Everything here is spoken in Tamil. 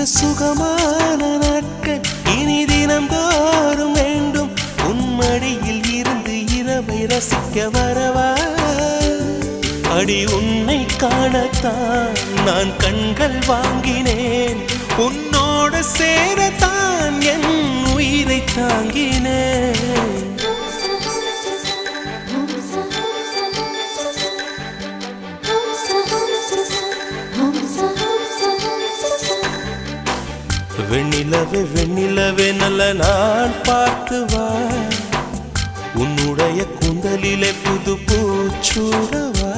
சுகமான நாட்கள் இனி தினம்தோறும் வேண்டும். உன்மடியில் இருந்து இரவை ரசிக்க வரவா? அடி உன்னை காணத்தான் நான் கண்கள் வாங்கினேன். உன்னோட சேரத்தான் என் உயிரை தாங்கினேன். வெண்ணிலவே வெண்ணிலவே நல்ல நாள் பார்த்து வா. உன்னுடைய கூந்தலிலே புது பூச்சூடவா.